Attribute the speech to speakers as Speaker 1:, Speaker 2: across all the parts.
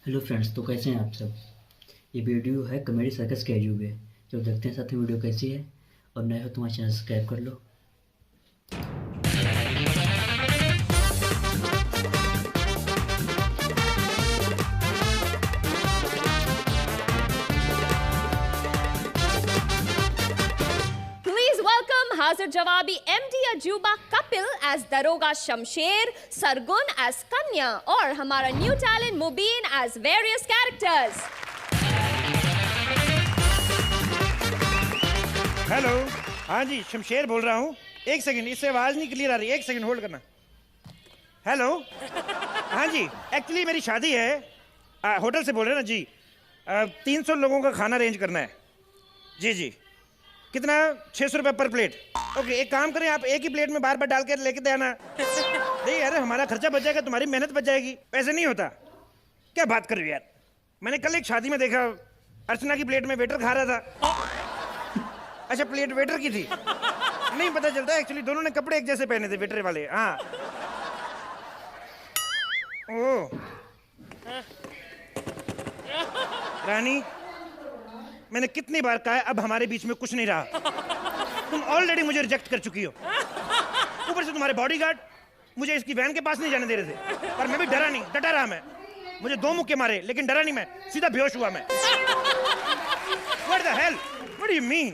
Speaker 1: Hello friends, तो कैसे हैं आप सब। ये वीडियो है कॉमेडी सर्कस कैजू पे। जो देखते हैं साथ में वीडियो कैसी है। और नए हो तुम्हारा चैनल सब्सक्राइब कर लो।
Speaker 2: Please welcome Hazir Jawabi MD Ajuba Kapil as Daroga Shamsher, Sargun as Kanya और हमारा new talent Mubin as various characters.
Speaker 3: Hello, हाँ जी, शमशेर बोल रहा हूँ। एक सेकंड, इससे आवाज़ नहीं क्लियर आ रही। एक सेकंड होल्ड करना। हेलो, हाँ जी, एक्चुअली मेरी शादी है। होटल से बोल रहे हैं ना जी। 300 लोगों का खाना अरेंज करना है। जी जी, कितना? 600 रुपये पर प्लेट। ओके, एक काम करें, आप एक ही प्लेट में बार बार डाल कर लेके दे आना। नहीं यार, हमारा खर्चा बच जाएगा, तुम्हारी मेहनत बच जाएगी। ऐसे नहीं होता। क्या बात कर रही हो यार। मैंने कल एक शादी में देखा, अर्चना की प्लेट में वेटर खा रहा था। अच्छा, प्लेट वेटर की थी? नहीं पता चलता एक्चुअली, दोनों ने कपड़े एक जैसे पहने थे, वेटर वाले। हाँ। ओ रानी, मैंने कितनी बार कहा है, अब हमारे बीच में कुछ नहीं रहा। तुम ऑलरेडी मुझे रिजेक्ट कर चुकी हो। ऊपर से तुम्हारे बॉडीगार्ड मुझे इसकी वैन के पास नहीं जाने दे रहे थे। पर मैं भी डरा नहीं, डटा रहा मैं। मुझे 2 मुक्के मारे लेकिन डरा नहीं मैं, सीधा बेहोश हुआ मैं। What the hell? What do you mean?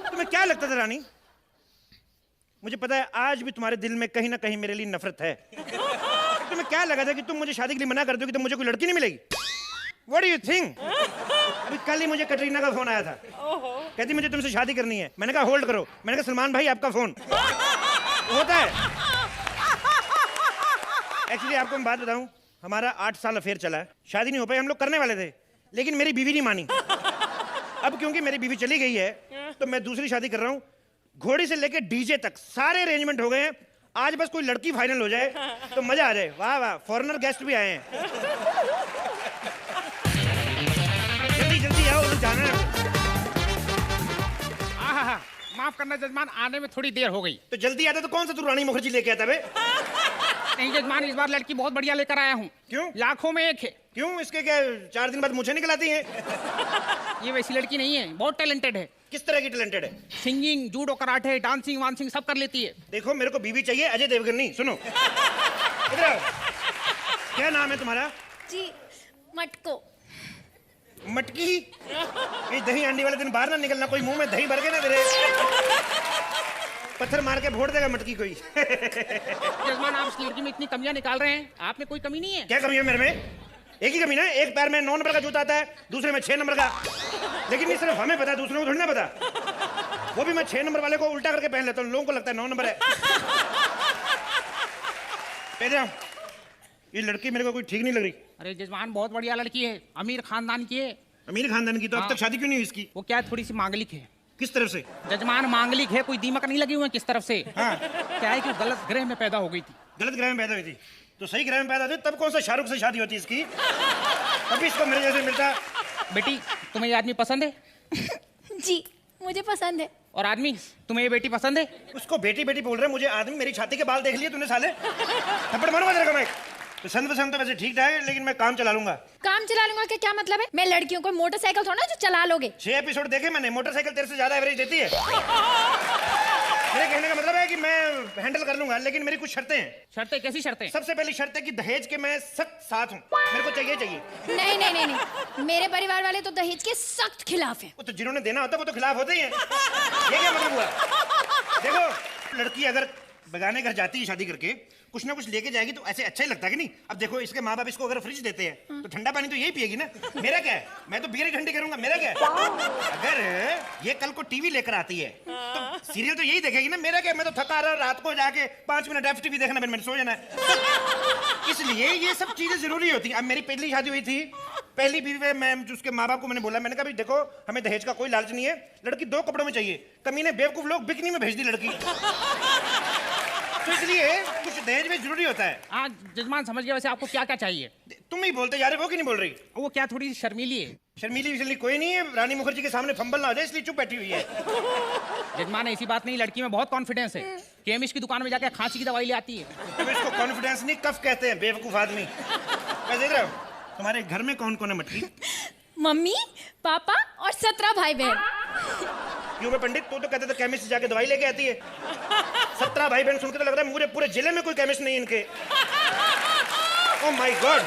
Speaker 3: तुम्हें क्या लगता था रानी? मुझे पता है आज भी तुम्हारे दिल में कहीं ना कहीं मेरे लिए नफरत है। तुम्हें क्या लगा था कि तुम मुझे शादी के लिए मना कर दोगी तो मुझे कोई लड़की नहीं मिलेगी? What do you think? अभी कल ही मुझे कटरीना का फोन आया था। कहती मुझे तुमसे शादी करनी है। मैंने कहा होल्ड करो। मैंने कहा सलमान भाई आपका फोन होता है। एक्चुअली आपको मैं बात बताऊं, हमारा 8 साल अफेयर चला है। शादी नहीं हो पाई, हम लोग करने वाले थे लेकिन मेरी बीवी नहीं मानी। अब क्योंकि मेरी बीवी चली गई है तो मैं दूसरी शादी कर रहा हूँ। घोड़ी से लेके डीजे तक सारे अरेंजमेंट हो गए हैं। आज बस कोई लड़की फाइनल हो जाए तो मजा आ जाए। वाह वाह, फॉरेनर गेस्ट भी आए हैं। जल्दी जल्दी आओ, जाना है।
Speaker 4: हाँ, माफ करना जजमान, आने में थोड़ी देर हो गई।
Speaker 3: तो जल्दी आता तो कौन सा तू रानी मुखर्जी लेके आता बे?
Speaker 4: नहीं जजमान, इस बार लड़की बहुत बढ़िया लेकर आया हूँ।
Speaker 3: क्यों?
Speaker 4: लाखों में एक है।
Speaker 3: क्यों? इसके क्या 4 दिन बाद मुझे निकल आती है?
Speaker 4: ये वैसी लड़की नहीं है, बहुत टैलेंटेड है।
Speaker 3: किस तरह की टैलेंटेड है?
Speaker 4: सिंगिंग, जूडो, कराटे, डांसिंग वांसिंग सब कर लेती है।
Speaker 3: देखो, मेरे को बीवी चाहिए अजय देवगन नहीं। सुनो इधर आओ। क्या नाम है तुम्हारा?
Speaker 2: जी, मटको।
Speaker 3: मटकी? ये दही अंडी वाले दिन बाहर ना निकलना, कोई मुंह में दही भर के ना तेरे पत्थर मार के फोड़ देगा मटकी कोई।
Speaker 4: जजमान, आप इस लड़की में इतनी कमियां निकाल रहे हैं, आप में कोई कमी नहीं है?
Speaker 3: क्या कमी है मेरे में? एक ही कमी ना, एक पैर में 9 नंबर का जूता आता है, दूसरे में 6 नंबर का। लेकिन ये सिर्फ हमें पता है, दूसरों को थोड़ी ना पता। वो भी मैं 6 नंबर वाले को उल्टा करके पहन लेता हूँ, लोगों को लगता है 9 नंबर है। ये लड़की मेरे को कोई ठीक नहीं लग रही।
Speaker 4: अरे जजमान, बहुत बढ़िया लड़की है, अमीर खानदान की है।
Speaker 3: अमीर खानदान की? तो अब तक शादी क्यों नहीं हुई इसकी?
Speaker 4: वो क्या है, थोड़ी सी मांगलिक है।
Speaker 3: किस तरफ से?
Speaker 4: जजमान, मांगलिक है, कोई दीमक नहीं लगी हुई है किस तरफ से।
Speaker 3: हाँ।
Speaker 4: क्या है कि गलत ग्रह में पैदा हो गई थी।
Speaker 3: गलत ग्रह में पैदा हुई थी? तो सही ग्रह में पैदा हुई तब कौन सा शाहरुख से शादी होती इसकी? अभी इसको मेरे जैसे मिलता।
Speaker 4: बेटी, तुम्हें ये आदमी पसंद है?
Speaker 2: जी, मुझे पसंद है।
Speaker 4: और आदमी, तुम्हें ये बेटी पसंद है?
Speaker 3: उसको बेटी बेटी बोल रहे हैं, मुझे आदमी। मेरी छाती के बाल देख लिए तूने साले? थप्पड़ मारूंगा तेरे को मैं। पसंद पसंद तो वैसे ठीक ठाक है लेकिन मैं काम चला लूंगा।
Speaker 2: काम चला लूंगा क्या मतलब है? मैं लड़कियों को मोटरसाइकिल थोड़ा ना जो चला लोगे।
Speaker 3: 6 एपिसोड देखे मैंने, मोटरसाइकिल तेरे से ज्यादा एवरेज देती है। मेरे कहने का मतलब है कि मैं हैंडल कर लूंगा लेकिन मेरी कुछ शर्तें हैं।
Speaker 4: शर्तें? कैसी शर्तें?
Speaker 3: सबसे पहली शर्त है कि दहेज के मैं सख्त साथ हूँ। मेरे को चाहिए चाहिए।
Speaker 2: नहीं नहीं नहीं नहीं, मेरे परिवार वाले तो दहेज के सख्त खिलाफ हैं।
Speaker 3: वो तो जिन्होंने देना होता है वो तो खिलाफ होते ही हैं। ये क्या मतलब हुआ? देखो, लड़की अगर बेगाने घर जाती है शादी करके, कुछ ना कुछ लेके जाएगी तो ऐसे अच्छा ही लगता है कि नहीं? अब देखो, इसके माँ बाप इसको अगर फ्रिज देते हैं तो ठंडा पानी तो यही पिएगी ना। मेरा क्या है, मैं तो बियर ही ठंडी करूंगा। मेरा क्या है? अगर ये कल को टीवी लेकर आती है तो सीरियल तो यही देखेगी ना। मेरा क्या, मैं तो थका रहा, रात को जाके 5 मिनट FTV देखना, मैंने सो जाना है। इसलिए ये सब चीजें जरूरी होती है। अब मेरी पहली शादी हुई थी, पहली बीवी में मैं उसके माँ बाप को मैंने बोला, मैंने कहा भाई देखो, हमें दहेज का कोई लालच नहीं है, लड़की 2 कपड़ों में चाहिए। कमीने बेवकूफ लोग बिकनी में भेज दी लड़की। तो इसलिए कुछ दहेज में जरूरी होता है।
Speaker 4: हाँ जजमान, समझ गया। वैसे आपको क्या क्या चाहिए?
Speaker 3: तुम ही बोलते जा रहे, वो क्यों नहीं बोल रही?
Speaker 4: वो क्या थोड़ी सी शर्मीली है।
Speaker 3: शर्मीली विशर्मीली कोई नहीं है, रानी मुखर्जी के सामने फंबल ना हो जाए इसलिए चुप बैठी हुई है।
Speaker 4: जजमान, ऐसी बात नहीं, लड़की में बहुत कॉन्फिडेंस है। केमिस्ट की दुकान में जाके खांसी की दवाई ले आती है।
Speaker 3: तुम इसको कॉन्फिडेंस नहीं, कफ कहते हैं, बेवकूफ आदमी। वैसे इधर तुम्हारे घर में कौन कौन है मटकी?
Speaker 5: मम्मी, पापा और 17 भाई बहन।
Speaker 3: क्यों बे पंडित, तू तो कहते थे केमिस्ट जाके दवाई लेके आती है। 17 भाई बहन सुन के तो लग रहा है पूरे जिले में कोई केमिस्ट नहीं इनके। Oh my God.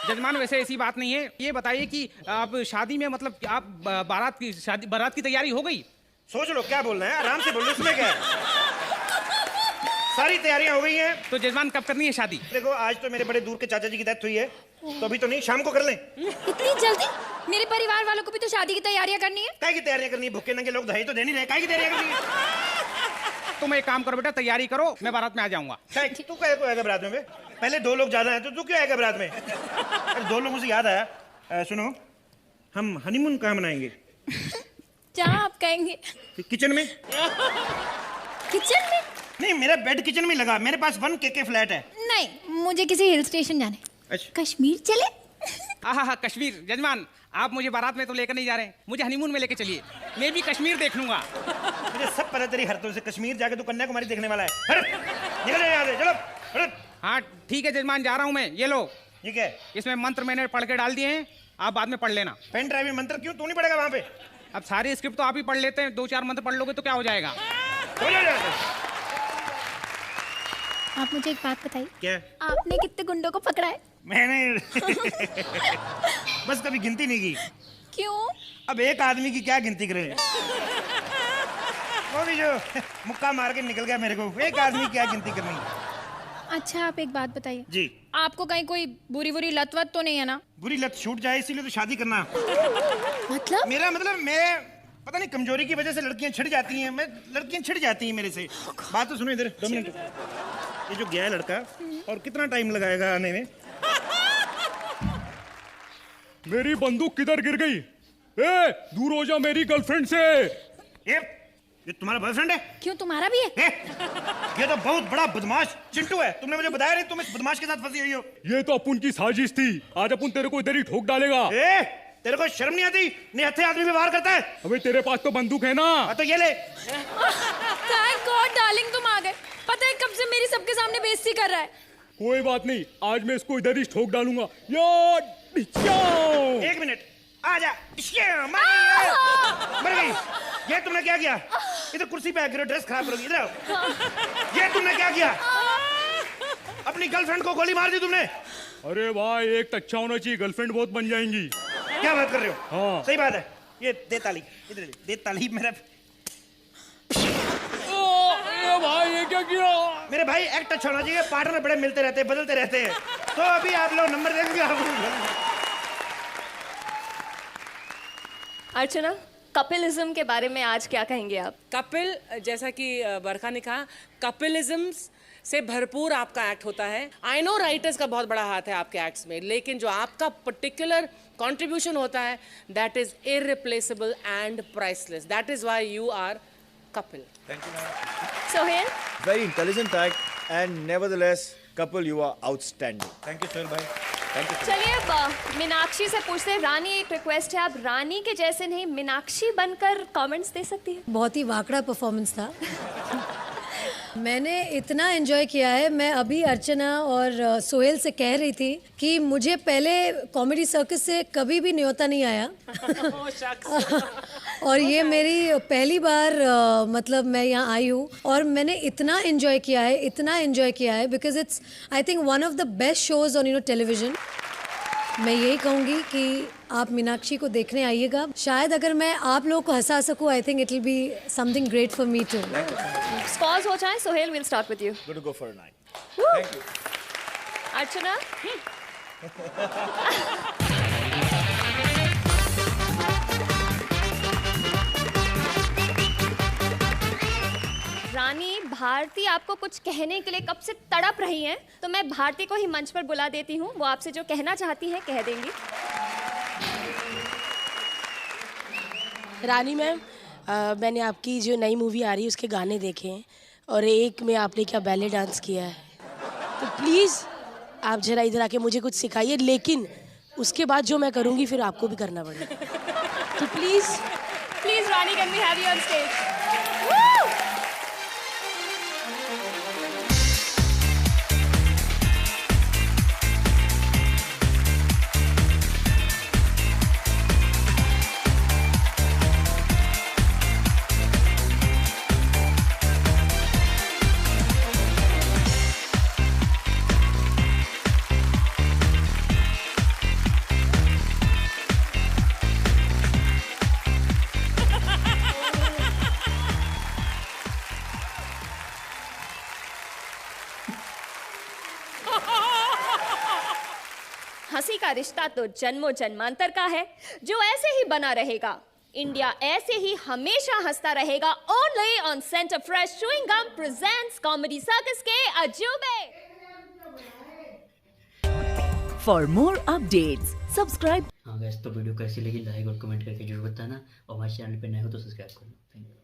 Speaker 4: जजमान वैसे ऐसी बात नहीं है। ये बताइए कि आप शादी में मतलब आप बारात की तैयारी हो गई?
Speaker 3: सोच लो क्या बोल रहे हैं, आराम से बोलो, इसमें क्या है? सारी तैयारियां हो गई हैं।
Speaker 4: तो जजमान कब करनी है शादी?
Speaker 3: देखो आज तो मेरे बड़े दूर के चाचा जी की डेथ हुई है, तो अभी तो नहीं, शाम को कर लें।
Speaker 5: इतनी जल्दी? मेरे परिवार वालों को भी तो शादी की तैयारियां करनी है।
Speaker 3: काय की तैयारियां करनी है? भूखे नंगे लोग दहेज तो दे नहीं रहे, काय की तैयारियां करनी है?
Speaker 4: तुम एक काम करो बेटा, तैयारी करो, मैं बारात में आ जाऊंगा।
Speaker 3: तू क्या को आएगा बारात में बे? पहले 2 लोग ज्यादा हैं तो तू क्यों आएगा बारात में? अरे 2 लोगों से याद आया, सुनो, हम हनीमून कहाँ मनाएंगे?
Speaker 5: जहाँ आप कहेंगे।
Speaker 3: किचन में?
Speaker 5: किचन में?
Speaker 3: नहीं, मेरा बेड किचन में लगा, मेरे पास 1 KK फ्लैट है।
Speaker 5: नहीं, मुझे किसी हिल स्टेशन जाने।
Speaker 3: अच्छा।
Speaker 5: कश्मीर चले?
Speaker 4: हाँ, कश्मीर। जजमान आप मुझे बारात में तो लेकर नहीं जा रहे, मुझे हनीमून में लेके चलिए, मैं भी कश्मीर देख लूंगा।
Speaker 3: मुझे सब पता तेरी हरकतों से, कश्मीर जाके तू कन्याकुमारी देखने वाला है। निकल यहाँ से, चलो।
Speaker 4: हाँ ठीक है जजमान, जा रहा हूँ मैं। ये लो,
Speaker 3: ठीक है,
Speaker 4: इसमें मंत्र मैंने पढ़ के डाल दिए हैं, आप बाद में पढ़ लेना।
Speaker 3: पेन ड्राइव में मंत्र क्यों? तू नहीं पढ़ेगा वहां पे?
Speaker 4: अब सारी स्क्रिप्ट तो आप ही पढ़ लेते हैं, 2-4 मंत्र पढ़ लोगे तो क्या हो जाएगा?
Speaker 3: हो जाएगा।
Speaker 5: आप मुझे एक बात बताइए।
Speaker 3: क्या?
Speaker 5: आपने कितने गुंडों को पकड़ा है?
Speaker 3: मैंने बस कभी गिनती नहीं की।
Speaker 5: क्यों?
Speaker 3: अब एक आदमी की क्या गिनती करें? वो भी जो मुक्का मार के निकल गया मेरे को, एक आदमी की क्या गिनती करनी?
Speaker 5: अच्छा आप एक बात बताइए
Speaker 3: जी।
Speaker 5: आपको कहीं कोई बुरी लत वत तो नहीं है ना?
Speaker 3: बुरी लत छूट जाए इसीलिए तो शादी करना।
Speaker 5: मतलब?
Speaker 3: मेरा मतलब, मैं पता नहीं कमजोरी की वजह से लड़कियां छिड़ जाती हैं, लड़कियां छिड़ जाती हैं मेरे से। बात तो सुनो इधर, 2 मिनट। ये जो गया है लड़का, और कितना टाइम लगाएगा आने में?
Speaker 6: मेरी बंदूक किधर गिर गई? ए, दूर हो जा मेरी गर्लफ्रेंड से।
Speaker 3: ये तुम्हारा बॉयफ्रेंड है?
Speaker 5: क्यों, तुम्हारा भी है?
Speaker 3: ये तो बहुत बड़ा बदमाश चिंटू है, तुमने मुझे बताया नहीं तुम इस बदमाश के साथ फंसी हुई हो।
Speaker 6: ये तो अपन की साजिश थी, आज अपन तेरे को इधर ही ठोक डालेगा।
Speaker 3: तेरे को शर्म नहीं आती? निहत्थे आदमी पे वार करता है।
Speaker 6: अबे तेरे पास तो बंदूक है ना?
Speaker 3: तो ये ले।
Speaker 5: थैंक गॉड डार्लिंग तुम आ गए। पता है कब से मेरी सबके सामने बेइज्जती कर रहा है।
Speaker 6: कोई बात नहीं, आज मैं इसको इधर ही ठोक डालूंगा। यार
Speaker 3: 1 मिनट, आजा। मर गई। ये तुमने क्या किया? इधर कुर्सी पे आकर ड्रेस खराब करोगी, इधर आओ। ये तुमने क्या किया? अपनी गर्लफ्रेंड को गोली मार दी तुमने।
Speaker 6: अरे भाई, एक अच्छा होना चाहिए, गर्लफ्रेंड बहुत बन जाएंगी।
Speaker 3: क्या बात कर रहे हो?
Speaker 6: हाँ
Speaker 3: सही बात है। ये दे ताली, इधर दे ताली। मेरा
Speaker 6: भाई ये क्या किया?
Speaker 3: मेरे भाई एक्ट अच्छा होना चाहिए, पार्टनर बड़े मिलते रहते हैं, बदलते रहते हैं। तो अभी आप लोग नंबर देंगे।
Speaker 2: अर्चना, कपिलिज्म के बारे में आज क्या कहेंगे आप?
Speaker 7: कपिल, जैसा कि बरखा ने कहा, कपिलिज्म से भरपूर आपका एक्ट होता है। आई नो राइटर्स का बहुत बड़ा हाथ है आपके एक्ट्स में, लेकिन जो आपका पर्टिकुलर कंट्रीब्यूशन होता है, that is irreplaceable and priceless. That is why you are Kapil.
Speaker 8: Thank you, ma'am.
Speaker 2: Sohail?
Speaker 8: Very intelligent act, and nevertheless, Kapil, you are outstanding. Thank you, Sohail bhai. Thank you.
Speaker 2: चलिए अब मीनाक्षी से पूछते हैं। रानी, एक request है, आप रानी के जैसे नहीं मीनाक्षी बनकर कमेंट्स दे सकती हैं?
Speaker 9: बहुत ही वाकड़ा परफॉर्मेंस था। मैंने इतना एंजॉय किया है। मैं अभी अर्चना और सोहेल से कह रही थी कि मुझे पहले कॉमेडी सर्कस से कभी भी न्योता नहीं आया। और ये मेरी पहली बार मतलब मैं यहाँ आई हूँ और मैंने इतना एंजॉय किया है because it's I think one of the best shows on television. मैं यही कहूँगी कि आप मीनाक्षी को देखने आइएगा। शायद अगर मैं आप लोगों को हंसा सकूँ, I think it will be something great for me too.
Speaker 2: Scores हो जाए। Sohail, will start with you.
Speaker 8: Going to go for a 9.
Speaker 2: Woo!
Speaker 8: Thank you.
Speaker 2: Archana? Rani, Bharti आपको कुछ कहने के लिए कब से तड़प रही हैं, तो मैं भारती को ही मंच पर बुला देती हूँ। वो आपसे जो कहना चाहती हैं कह देंगी।
Speaker 10: रानी मैम, मैंने आपकी जो नई मूवी आ रही है उसके गाने देखे हैं और एक में आपने क्या बैले डांस किया है, तो प्लीज़ आप जरा इधर आके मुझे कुछ सिखाइए, लेकिन उसके बाद जो मैं करूँगी फिर आपको भी करना पड़ेगा। तो please
Speaker 2: Rani, can we have you on stage? हंसी का रिश्ता तो जन्मों जन्मांतर का है जो ऐसे ही बना रहेगा। इंडिया ऐसे ही हमेशा हंसता रहेगा। Only on Center Fresh chewing gum presents comedy circus के अजूबे।
Speaker 11: For more updates subscribe.
Speaker 1: हाँ गाइस, तो वीडियो कैसी लगी लाइक और कमेंट करके जरूर बताना, और हमारे चैनल पे नए हो तो सब्सक्राइब करना। Thank you.